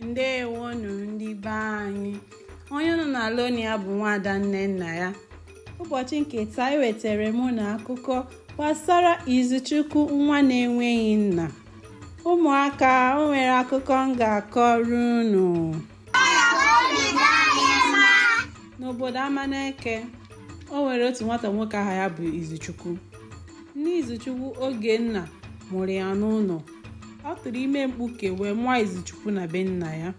Ndewonu ndị be anyị, onye nọ na Lonia bụ Nwaada Nnenna ya. Ụbọchị nke taa wetara mụ na akụkọ gbasara Izuchukwu nwa na-enweghị nna. Ụmụaka, o nwere akụkọ m ga-akọrọ unu. N'obodo Amaneke, o nwere otu nwata nwoke aha ya bụ Izuchukwu. Nne Izuchukwu Ogenna mụrụ ya n'ụlọ. Ọ tụrụ ime mkpuke wee mụọ Izuchukwu na be nna ya.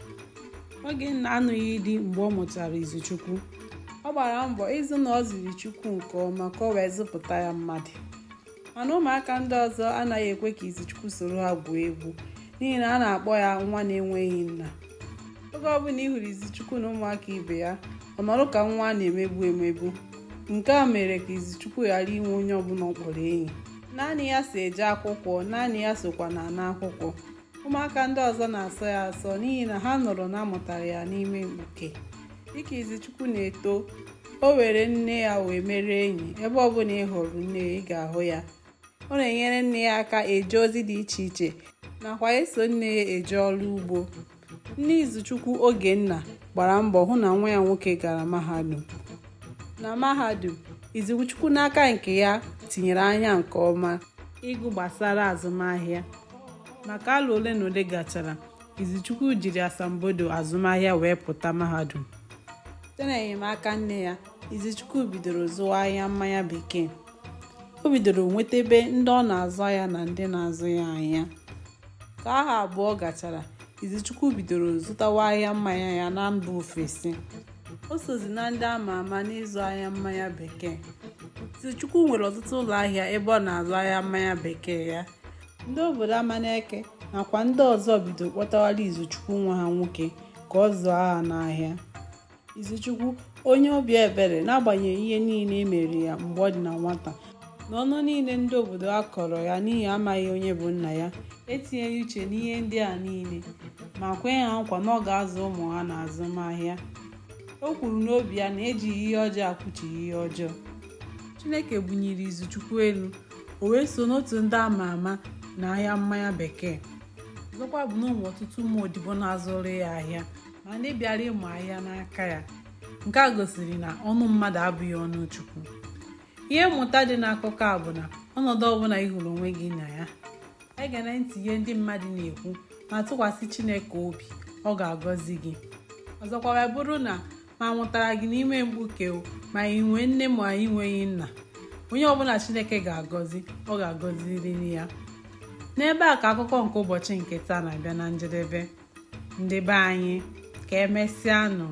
Ogenna anụghị di mgbe ọ mụtara Izuchukwu. Ọ gbara mbọ ịzụ na ọ ziri Chukwu nke ọma ka ọ wee zụpụta ya mmadụ. Mana ụmụaka ndị ọzọ anaghị ekwe ka Izuchukwu soro ha gwuo egwu n'ihi na a na-akpọ ya nwa na-enweghị nna. Oge ọbụla ị hụrụ Izuchukwu na ụmụaka ibe ya, ọ nọrọ ka nwa a na-emegbu emegbu. Nke a mere ka Izuchukwu ghara inwe onye ọbụla ọ kpọrọ enyi. Naanị ya so eje akwụkwọ, naanị ya sokwa na akwụkwọ. Ụmụaka ndị ọzọ na-asọ ya asọ n'ihi na ha nọrọ na amụtara ya n'ime mkpuke. Dịka Izuchukwu na-eto, o were nne ya wee mere enyi. Ebe ọbụla ị hụrụ nne ya, ị ga-ahụ ya. Ọ na-enyere nne ya aka eje ozi dị iche iche nakwa eso nne ya eje ọrụ ugbo. Nne Izuchukwu Ogenna gbara mbọ hụ na nwa ya nwoke gara mahadum. Na mahadum, Izuchukwu n'aka nke ya tinyere anya nke ọma ịgụ gbasara azụmahịa. Maka alụ ole na ole gachara, Izuchukwu jiri asambodo azụmahịa wee pụta mahadum. Site n'enyemaka nne ya, Izuchukwu bidoro zụwa ahịa mmanya bekee. O bidoro nwetebe ndị ọ na-azụ ahịa na ndị na-azụ ya ahịa. Ka aha abụọ gachara, Izuchukwu bidoro zụtawa ahịa mmanya ya na mba ofesi. O sozi na ndị ama ama n'ịzụ ahịa mmanya bekee. Izuchukwu nwere ọtụtụ ụlọ ahịa ebe ọ na-azụ ahịa mmanya bekee ya. Ndị obodo Amaneke nakwa ndị ọzọ bidoro kpọtawara Izuchukwu nwa ha nwoke ka ọ zụọ aha n'ahịa. Izuchukwu, onye obi ebere n'agbanyeghị ihe niile e mere ya mgbe ọ dị na nwata, na ọnụ niile ndị obodo a kọrọ ya n'ihi amaghị onye bụ nna ya, etinyeghị uche n'ihe ndị a niile ma kwenye ha nkwa na ọ ga-azụ ụmụ ha na azụmahịa. O kwuru n'obi ya na ejighị ihe ọjọọ akwụchighị ihe ọjọọ. Chineke bunyere Izuchukwu elu, o wee so n'otu ndị ama ama na ahịa mmanya bekee. Ọzọkwa bụ na ụmụ ọtụtụ ụmụ odibo na-azụrụ ya ahịa ma ndị bịara ịmụ ahịa n'aka ya. Nke a gosiri na ọnụ mmadụ abụghị ọnụ Chukwu. Ihe mmụta dị n'akụkọ a bụ na ọnọdụ ọbụla ị hụrụ onwe gị na ya, egere ntị ihe ndị mmadụ na-ekwu ma tụkwasị Chineke obi, ọ ga-agọzi gị. Ọzọkwa wee bụrụ na ma mụtara gị n'ime mkpuke ma ị nwee nne ma ị nweghị nna, onye ọbụla Chineke ga-agọzi, ọ ga-agọziriri ya. N'ebe a ka akụkọ nke ụbọchị nke taa na-abịa na njedebe. Ndị be anyị, ka emesịanụ.